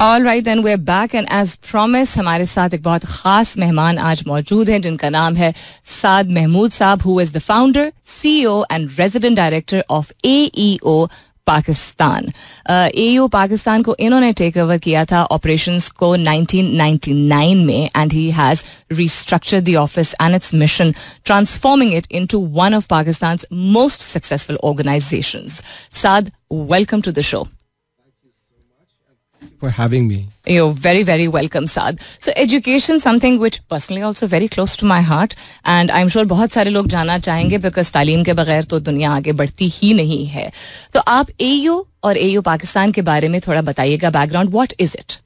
All right, then we're back and as promised हमारे साथ एक बहुत खास मेहमान आज मौजूद हैं जिनका नाम है साद महमूद साहब, who is the founder, CEO and resident director of AEO Pakistan. AEO Pakistan को इन्होंने टेक ओवर किया था ऑपरेशंस को 1999 में and he has restructured the office and its mission, transforming it into one of Pakistan's most successful organizations. Saad, welcome to the show. For having me. You're very, very welcome, Saad. So education, something which personally also very close to my heart, and I'm sure बहुत सारे लोग जानना चाहेंगे because तालीम के बगैर तो दुनिया आगे बढ़ती ही नहीं है. तो आप AEO और AEO पाकिस्तान के बारे में थोड़ा बताइएगा background. What is it?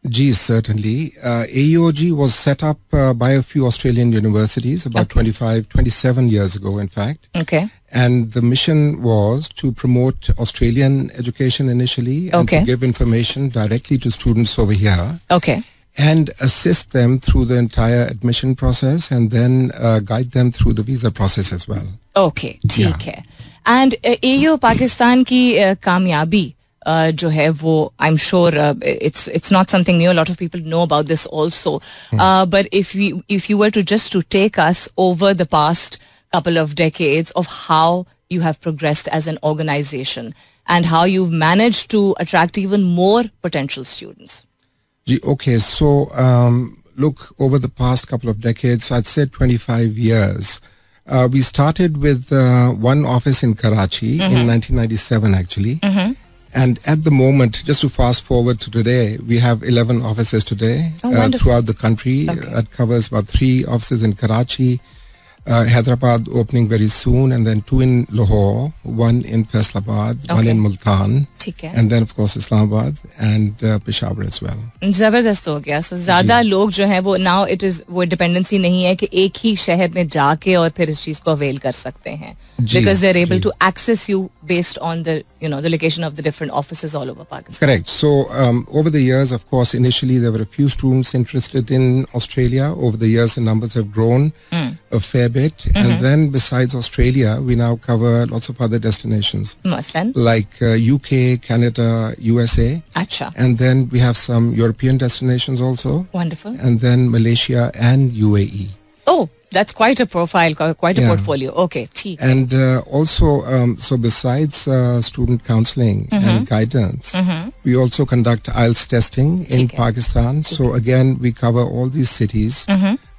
Gee, certainly. AEOG was set up by a few Australian universities about 27 years ago, in fact. Okay. And the mission was to promote Australian education initially and to give information directly to students over here. Okay. And assist them through the entire admission process and then guide them through the visa process as well. Okay, ठीक है. And AEO Pakistan की कामयाबी जो है वो I'm sure it's not something new. A lot of people know about this also. But if you were to take us over the past couple of decades of how you have progressed as an organization and how you've managed to attract even more potential students. Okay, so look, over the past couple of decades, I'd say 25 years, we started with one office in Karachi in 1997 actually. And at the moment, just to fast forward to today, we have 11 offices today throughout the country. That covers about 3 offices in Karachi, Hyderabad opening very soon, and then 2 in Lahore, 1 in Faisalabad, 1 in Multan, and then of course Islamabad and Peshawar as well. जबरदस्त हो गया. So ज़्यादा लोग जो हैं वो now it is वो dependency नहीं है कि एक ही शहर में जाके और फिर इस चीज़ को avail कर सकते हैं. Because they're able to access you based on the the location of the different offices all over Pakistan. Correct. So over the years, of course, initially there were a few students interested in Australia. Over the years, the numbers have grown a fair bit. And then besides Australia, we now cover lots of other destinations. Like UK, Canada, USA. Acha. And then we have some European destinations also. Wonderful. And then Malaysia and UAE. Oh, that's quite a profile, quite a portfolio. Okay, ठीक. And also, so besides student counseling and guidance, we also conduct IELTS testing in Pakistan. So again, we cover all these cities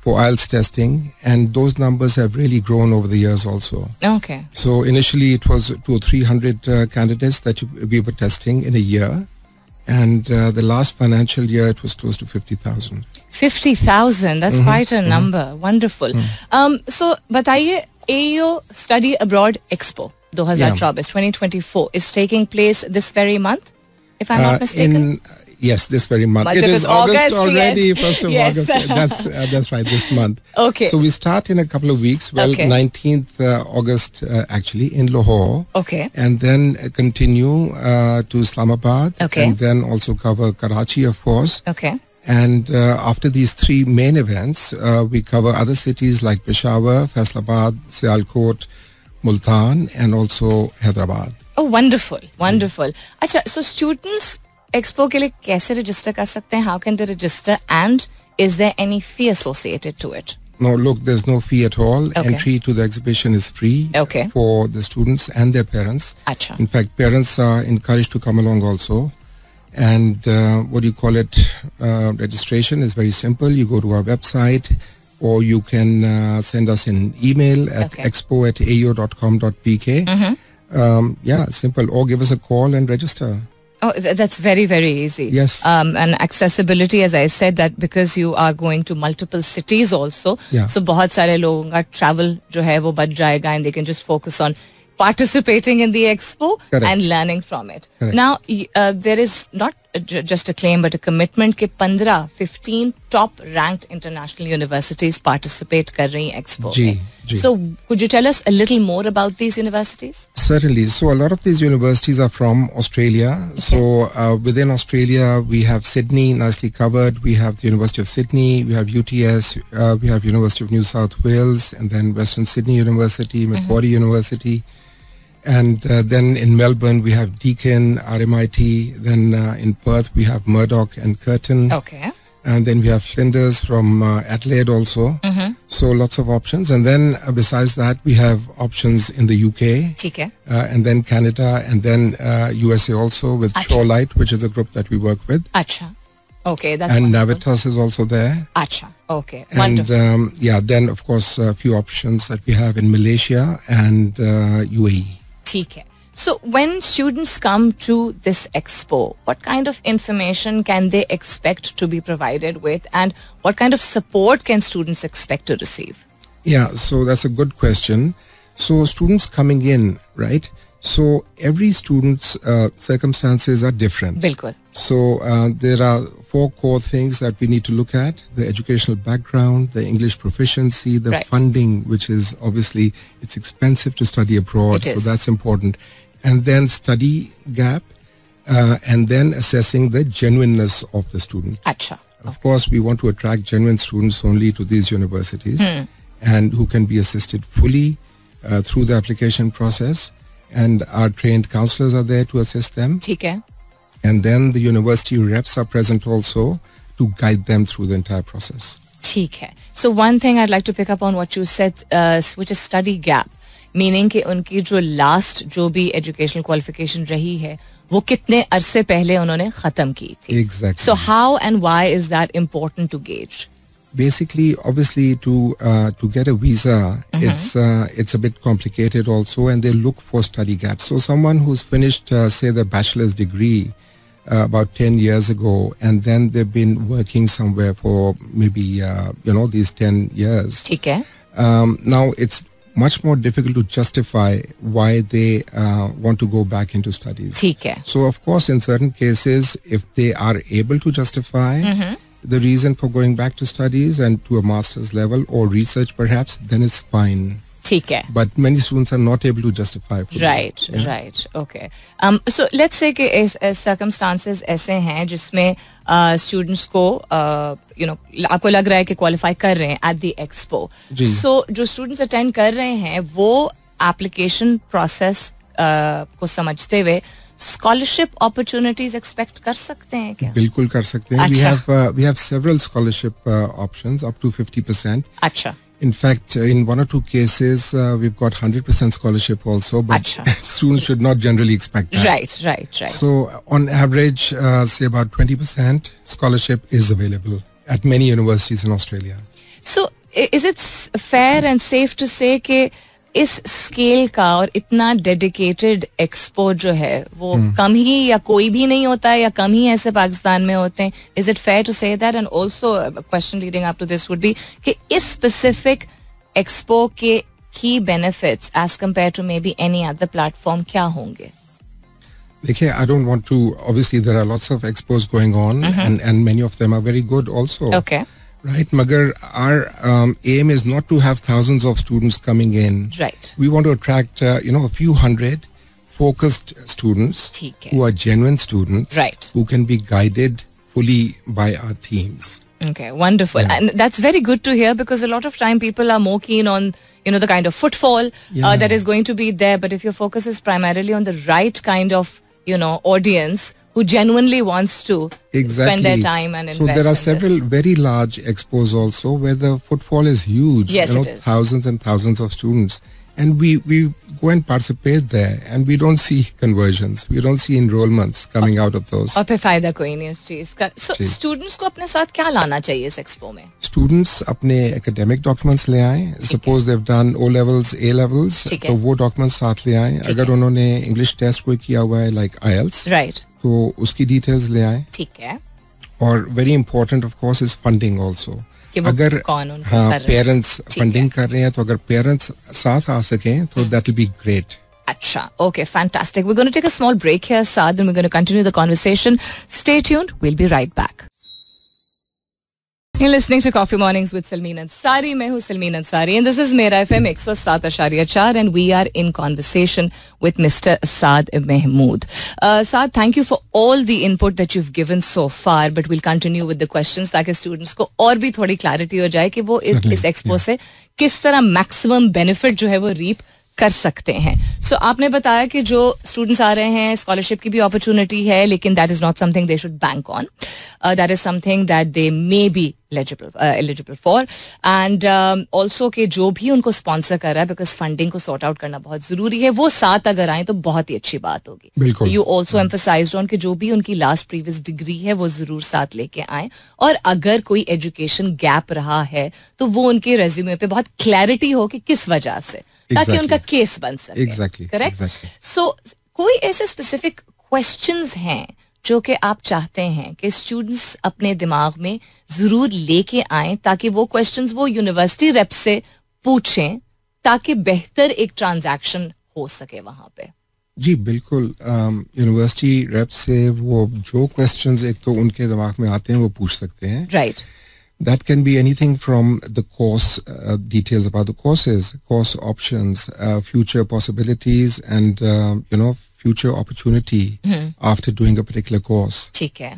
for IELTS testing, and those numbers have really grown over the years also. Okay. So initially, it was 200 or 300 candidates that we were testing in a year. And the last financial year, it was close to 50,000. 50,000, that's quite a number. Wonderful. So, बताइए, AEO Study Abroad Expo 2024 is taking place this very month, if I'm not mistaken. Yes, this very month. But it is August already, yes. 1st of August. That's right, this month. Okay. So we start in a couple of weeks. Well, 19th August actually in Lahore. Okay. And then continue to Islamabad. Okay. And then also cover Karachi, of course. Okay. And after these 3 main events, we cover other cities like Peshawar, Faisalabad, Sialkot, Multan, and also Hyderabad. Oh, wonderful, wonderful. Acha, so students Expo के लिए कैसे register कर सकते हैं? How can they register? And is there any fee associated to it? No, look, there's no fee at all. Entry to the exhibition is free for the students and their parents. Acha. In fact, parents are encouraged to come along also. And registration is very simple. You go to our website, or you can send us an email at expo@aeo.com.pk. Simple. Or give us a call and register. Oh, that's very, very easy. Yes. And accessibility, as I said, that because you are going to multiple cities also. So बहुत सारे लोगों का travel जो है वो बच जाएगा and they can just focus on participating in the expo and learning from it. Now, there is not just a claim but a commitment कि 15 top ranked international universities participate कर रही हैं expo में. So could you tell us a little more about these universities? Certainly. So a lot of these universities are from Australia. So within Australia, we have Sydney nicely covered. We have the University of Sydney. We have UTS. We have University of New South Wales, and then Western Sydney University, Macquarie University. And then in Melbourne, we have Deakin, RMIT. Then in Perth, we have Murdoch and Curtin. Okay. And then we have Flinders from Adelaide also. So lots of options. And then besides that, we have options in the UK. ठीक है. And then Canada, and then USA also with Shorelight, which is a group that we work with. अच्छा. Okay, that's and wonderful. Navitas is also there. अच्छा. Okay, And wonderful. then of course a few options that we have in Malaysia and UAE. ठीक है. So when students come to this expo, what kind of information can they expect to be provided with, and what kind of support can students expect to receive? Yeah, so that's a good question. So students coming in, right? So every student's circumstances are different. बिल्कुल. So there are 4 core things that we need to look at: the educational background, the English proficiency, the Right. funding, which is obviously it's expensive to study abroad, It so is. that's important, and then study gap, and then assessing the genuineness of the student. अच्छा. Of course, we want to attract genuine students only to these universities, and who can be assisted fully through the application process, and our trained counselors are there to assist them. ठीक है. And then the university reps are present also to guide them through the entire process. ठीक है. So one thing I'd like to pick up on what you said, which is study gap, meaning कि उनकी जो last जो भी educational qualification रही है, वो कितने अरसे पहले उन्होंने खत्म की थी. Exactly. So how and why is that important to gauge? Basically, obviously, to get a visa, it's a bit complicated also, and they look for study gaps. So someone who's finished, say, their bachelor's degree about 10 years ago, and then they've been working somewhere for maybe these 10 years. ठीक है. Now it's much more difficult to justify why they want to go back into studies. ठीक है. So of course, in certain cases, if they are able to justify the reason for going back to studies and to a master's level or research perhaps, then it's fine. ठीक है. But many students are not able to justify. Right, right, okay. So let's say कि circumstances ऐसे हैं जिसमें students को आपको लग रहा है कि qualify कर रहे हैं at the expo. Ji. So जो students attend कर रहे हैं वो application process को समझते हुए scholarship opportunities expect कर सकते हैं क्या? बिल्कुल कर सकते हैं. अच्छा. We have several scholarship options up to 50%. अच्छा. In fact, in 1 or 2 cases, we've got 100% scholarship also, but Acha. students should not generally expect that. Right. So, on average, say about 20% scholarship is available at many universities in Australia. So, is it fair and safe to say कि इस scale का और इतना dedicated expo जो है वो कम ही या कोई भी नहीं होता है या कम ही ऐसे पाकिस्तान में होते हैं? Is it fair to say that? And also question leading up to this would be कि इस स्पेसिफिक एक्सपो के की benefits as compared to maybe any other platform क्या होंगे? देखिए, I don't want to, obviously there are lots of expos going on, and many of them are very good also. Okay. Right, Magar, our aim is not to have thousands of students coming in. Right. We want to attract, a few hundred focused students ठीक है. who are genuine students, Right. who can be guided fully by our teams. Okay, wonderful. Yeah. And that's very good to hear because a lot of time people are more keen on, the kind of footfall Yeah. that is going to be there. But if your focus is primarily on the right kind of, audience who genuinely wants to spend their time and invest. So there are in several this. very large expos also where the footfall is huge. Yes, it is. Thousands and thousands of students. And we go and participate there, and we don't see conversions. We don't see enrollments coming out of those. और फिर फायदा कोई नहीं उस चीज का. So जी. students को अपने साथ क्या लाना चाहिए इस एक्सपो में? Students अपने academic documents ले आएं. Suppose they've done O levels, A levels, ठीक है. तो वो documents साथ ले आएं. अगर है. उन्होंने English test कोई किया हुआ है like IELTS, Right. तो उसकी details ले आएं. ठीक है. और very important of course is funding also. कि वो अगर कौन उनको कर रहे हैं. पेरेंट्स ठीक फंडिंग है. कर रहे हैं तो अगर पेरेंट्स साथ आ सकें तो that will be great. Acha. Okay, fantastic. We're going to take a small break here, Saad, and we're going to continue the conversation. Stay tuned. We'll be right back. You're listening to Coffee Mornings with Salmeen Ansari. मैं हूँ Salmeen Ansari, and this is Mera FM 107.4, and we are in conversation with Mr. Saad Mahmood. Saad, thank you for all the input that you've given so far, but we'll continue with the questions ताकि students को और भी थोड़ी clarity हो जाए कि वो इस expo से किस तरह maximum benefit जो है वो reap कर सकते हैं. सो आपने बताया कि जो स्टूडेंट्स आ रहे हैं स्कॉलरशिप की भी अपॉर्चुनिटी है, लेकिन that is not something they should bank on. That is something that they may be eligible for. And also कि जो भी उनको स्पॉन्सर कर रहा है, बिकॉज फंडिंग को सॉर्ट आउट करना बहुत जरूरी है, वो साथ अगर आए तो बहुत ही अच्छी बात होगी. यू ऑल्सो एम्फसाइज्ड ऑन कि जो भी उनकी लास्ट प्रीवियस डिग्री है वो जरूर साथ लेके आए, और अगर कोई एजुकेशन गैप रहा है तो वो उनके रेज्यूमे पे बहुत क्लैरिटी हो कि किस वजह से, ताकि उनका केस बन सके. करेक्ट. सो कोई ऐसे स्पेसिफिक क्वेश्चंस हैं जो कि आप चाहते हैं कि स्टूडेंट्स अपने दिमाग में जरूर लेके आएं, ताकि वो क्वेश्चंस वो यूनिवर्सिटी रेप से पूछें, ताकि बेहतर एक ट्रांजैक्शन हो सके वहां पे? जी बिल्कुल. यूनिवर्सिटी रेप से वो जो क्वेश्चंस एक तो उनके दिमाग में आते हैं वो पूछ सकते हैं. Right. That can be anything from the course details about the courses, course options, future possibilities, and future opportunity after doing a particular course. ठीक है.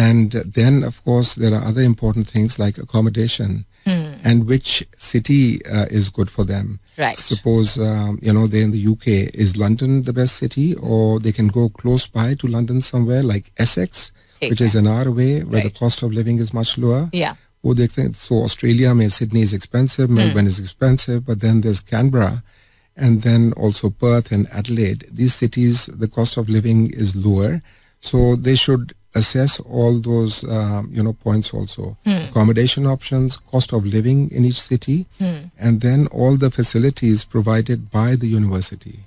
And then, of course, there are other important things like accommodation and which city is good for them. Right. Suppose they're in the UK. Is London the best city, or they can go close by to London somewhere like Essex, which is an hour away, where the cost of living is much lower. Yeah. वो देखते हैं. So Australia में Sydney is expensive, Melbourne is expensive, but then there's Canberra, and then also Perth and Adelaide. These cities, the cost of living is lower, so they should assess all those points also. Accommodation options, cost of living in each city, and then all the facilities provided by the university.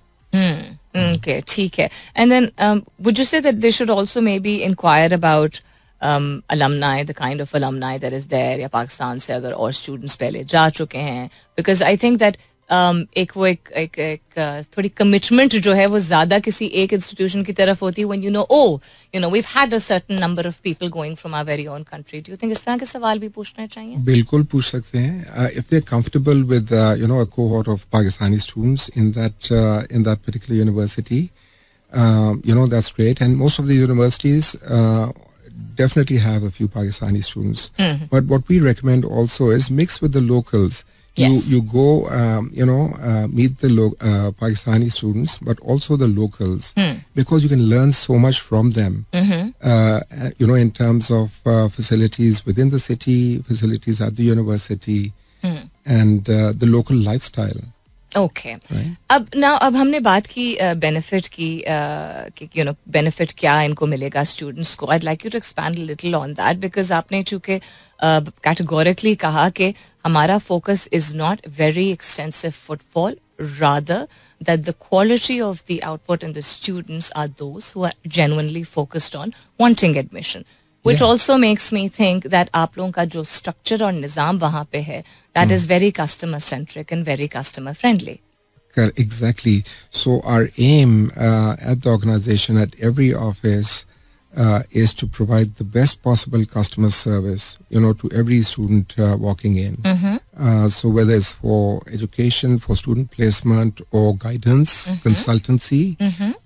Okay, ठीक है. And then would you say that they should also maybe inquire about alumni, the kind of alumni that is there, या पाकिस्तान से अगर और students पहले जा चुके हैं, बिकॉज आई थिंक दैट एक थोड़ी कमिटमेंट जो है वो ज्यादा किसी एक इंस्टीट्यूशन की तरफ होती है, when you know we've had a certain number of people going from our very own country. Do you think इस तरह के सवाल भी पूछने चाहिए? बिल्कुल पूछ सकते हैं. If they're comfortable with a cohort of Pakistani students in that particular university, that's great. And most of the universities definitely have a few Pakistani students. But what we recommend also is mix with the locals. Yes. You go, meet the Pakistani students, but also the locals, because you can learn so much from them. In terms of facilities within the city, facilities at the university, and the local lifestyle. Okay. Right. अब हमने बात की benefit की benefit क्या इनको मिलेगा students को. I'd like you to expand a little on that, because आपने चूंकि categorically कहा कि हमारा focus is not very extensive footfall, rather that the quality of the output and the students are those who are genuinely focused on wanting admission. Which also makes me think that आप लोगों का जो structure और निज़ाम वहाँ पे है, that is very customer centric and very customer friendly. Exactly. So our aim at the organization, at every office, is to provide the best possible customer service, to every student walking in. So whether it's for education, for student placement, or guidance, consultancy,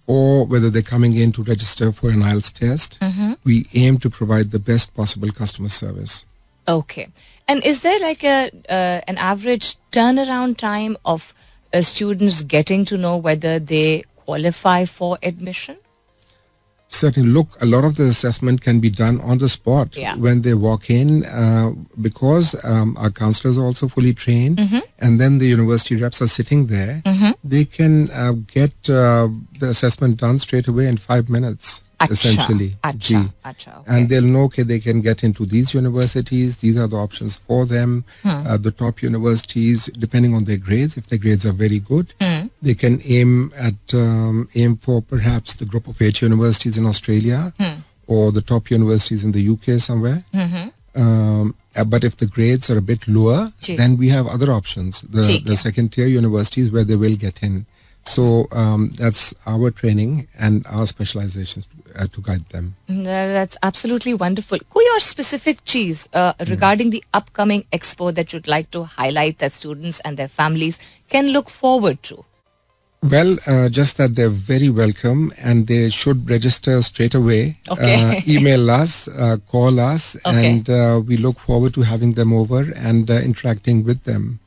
or whether they're coming in to register for an IELTS test, we aim to provide the best possible customer service. Okay. And is there like an average turnaround time of students getting to know whether they qualify for admission? Certainly. Look, a lot of the assessment can be done on the spot when they walk in, because our counselors are also fully trained, and then the university reps are sitting there. They can get the assessment done straight away in 5 minutes. Essentially. Okay. And they'll know they can get into these universities. These are the options for them. The top universities, depending on their grades, if their grades are very good, they can aim for perhaps the group of 8 universities in Australia, or the top universities in the UK somewhere. But if the grades are a bit lower, then we have other options. The second tier universities where they will get in. So that's our training and our specializations to guide them. That's absolutely wonderful. कोई और specific चीज regarding the upcoming expo that you'd like to highlight that students and their families can look forward to? Well, just that they're very welcome, and they should register straight away. Okay. Email us, call us, and we look forward to having them over and interacting with them.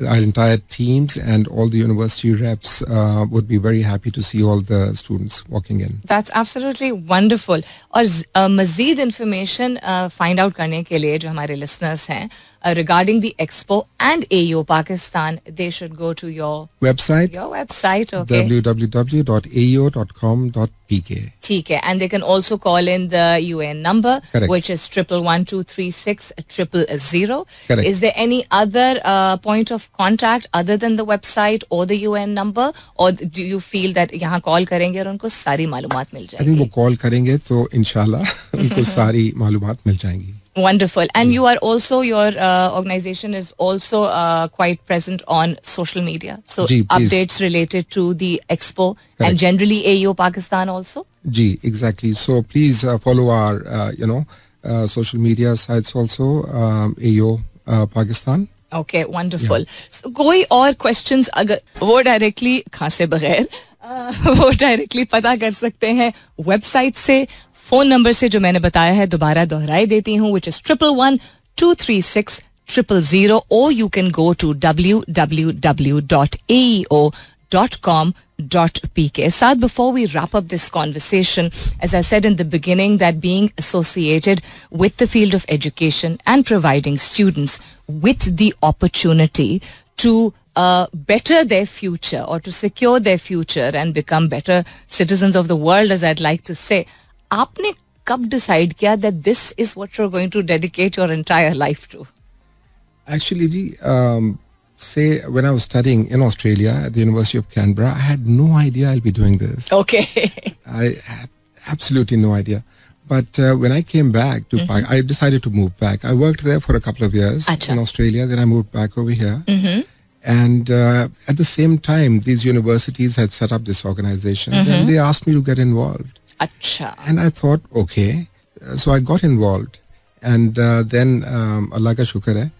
our entire teams and all the university reps would be very happy to see all the students walking in. That's absolutely wonderful. और मज़ीद information find out करने के लिए जो हमारे listeners हैं regarding the Expo and AEO Pakistan, they should go to your website. Your website, okay. www.aeo.com.pk. ठीक है, and they can also call in the UN number, Correct. which is 111-236-000. Correct. Is there any other point of contact other than the website or the UN number, or do you feel that यहाँ call करेंगे और उनको सारी मालूमात मिल I think जाएगी? वो call करेंगे तो इंशाल्लाह उनको सारी मालूमात मिल जाएंगी. Wonderful. And you are also, your organization is also quite present on social media. So Ji, please. updates related to the Expo and Correct. generally AEO Pakistan also? Ji, exactly. So please follow our, social media sites also, AEO Pakistan. Okay, wonderful. So कोई और questions अगर वो directly खासे बगैर वो directly पता कर सकते हैं website से, phone number से जो मैंने बताया है दोबारा दोहराई देती हूँ, which is 111-236-000, or you can go to www.aeo.com.pk. Saad, before we wrap up this conversation, as I said in the beginning, that being associated with the field of education and providing students with the opportunity to better their future or to secure their future and become better citizens of the world, as I'd like to say, आपने कब decide किया that this is what you're going to dedicate your entire life to? Actually, ji, say when I was studying in Australia at the University of Canberra, I had no idea I'll be doing this. Okay. I had absolutely no idea. But when I came back to Pakistan, I decided to move back. I worked there for a couple of years in Australia. Then I moved back over here. And at the same time, these universities had set up this organization. And they asked me to get involved. Acha. And I thought, okay. So I got involved. And then Allah ka shukar hai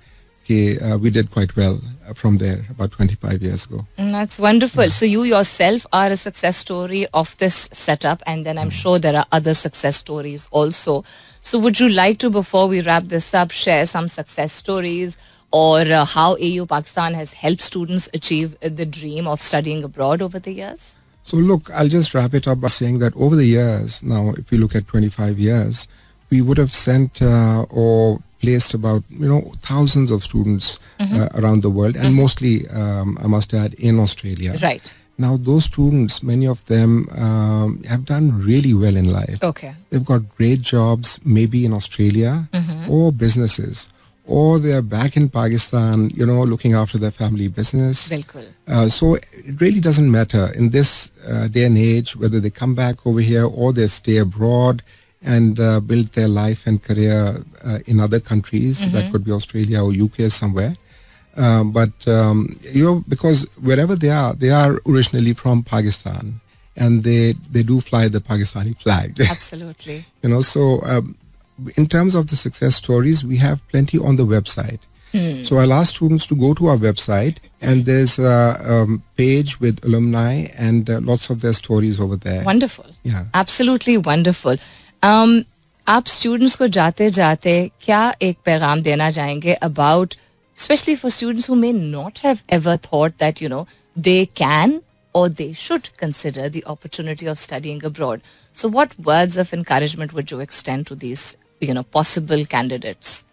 कि we did quite well from there about 25 years ago. That's wonderful. So you yourself are a success story of this setup, and then I'm sure there are other success stories also. So would you like to, before we wrap this up, share some success stories or how AEO Pakistan has helped students achieve the dream of studying abroad over the years? So look, I'll just wrap it up by saying that over the years, now if you look at 25 years, we would have sent or placed about thousands of students around the world, and mostly I must add in Australia. Right. Now those students, many of them have done really well in life. Okay. They've got great jobs, maybe in Australia or businesses, or they are back in Pakistan, looking after their family business. Bilkul. So it really doesn't matter in this day and age whether they come back over here or they stay abroad and build their life and career in other countries. That could be Australia or UK somewhere. Because wherever they are originally from Pakistan, and they do fly the Pakistani flag. Absolutely. So in terms of the success stories, we have plenty on the website. So I'll ask students to go to our website, and there's a page with alumni and lots of their stories over there. Wonderful. Yeah. Absolutely wonderful. आप students को जाते जाते क्या एक पैगाम देना चाहेंगे about, especially for students who may not have ever thought that they can or they should consider the opportunity of studying abroad? So what words of encouragement would you extend to these possible candidates?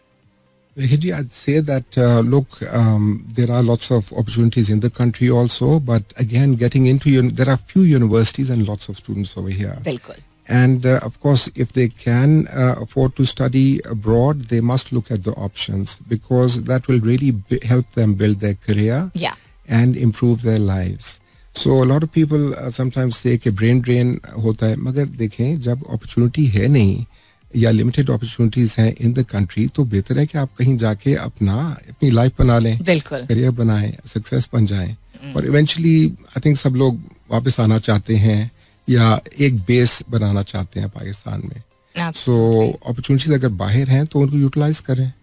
I'd say that look, there are lots of opportunities in the country also, but again, getting into there are few universities and lots of students over here. Bilkul. And of course, if they can afford to study abroad, they must look at the options, because that will really help them build their career and improve their lives. So a lot of people sometimes say कि brain drain होता है, मगर देखें जब opportunity है नहीं या limited opportunities हैं in the country, तो बेहतर है कि आप कहीं जाके अपनी life बना लें, career बनाएं, success बन जाएं, और eventually I think सब लोग वापस आना चाहते हैं या एक बेस बनाना चाहते हैं पाकिस्तान में. So opportunities अगर बाहर हैं तो उनको यूटिलाइज करें.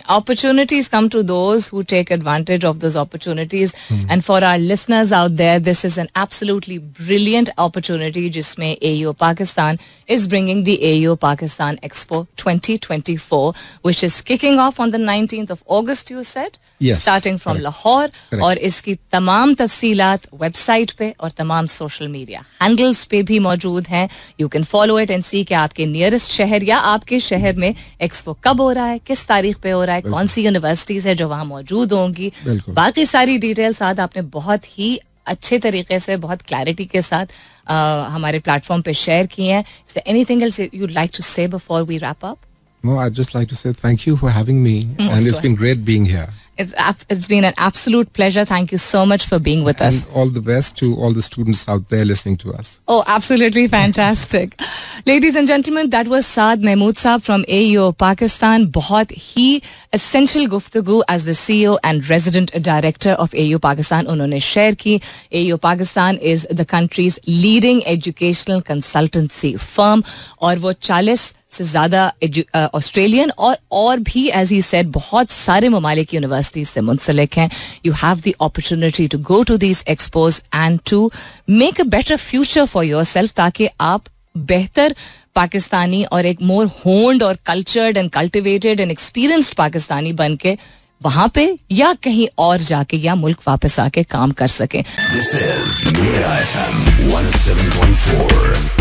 Opportunities come to those who take advantage of those opportunities. And for our listeners out there, this is an absolutely brilliant opportunity जिसमें AEO Pakistan is bringing the AEO Pakistan Expo 2024, which is kicking off on the 19th of August, you said? Yes. Starting from Lahore. और इसकी तमाम तफसीलात website पे और तमाम social media handles पे भी मौजूद हैं. You can follow it and see कि आपके नियरेस्ट शहर या आपके शहर में एक्सपो कब हो रहा है, किस तारीख पे हो रहा है, कौन सी यूनिवर्सिटीज है जो वहाँ मौजूद होंगी. बाकी सारी डिटेल्स आज आपने बहुत ही अच्छे तरीके से, बहुत क्लैरिटी के साथ हमारे प्लेटफॉर्म पे शेयर किए हैं. Is there anything else you'd like to say before we wrap up? No, I'd just like to say thank you for having me, and it's been great being here. It's been an absolute pleasure. Thank you so much for being with us. And all the best to all the students out there listening to us. Oh, absolutely fantastic. Ladies and gentlemen, that was Saad Mahmood Saab from AEO Pakistan. बहुत ही essential गुफ्तगू as the CEO and resident director of AEO Pakistan उन्होंने share की. AEO Pakistan is the country's leading educational consultancy firm और वो 40 से ज्यादा Australian और भी एज ही सेड बहुत सारे ममालिक यूनिवर्सिटीज से मुंसलिक हैं. You have the opportunity to go to these expos and to make a better future for yourself ताकि आप बेहतर पाकिस्तानी और एक मोर होन्ड और cultured and cultivated and experienced Pakistani बन के वहां पे या कहीं और जाके या मुल्क वापस आके काम कर सकें. This is Mira FM 107.4.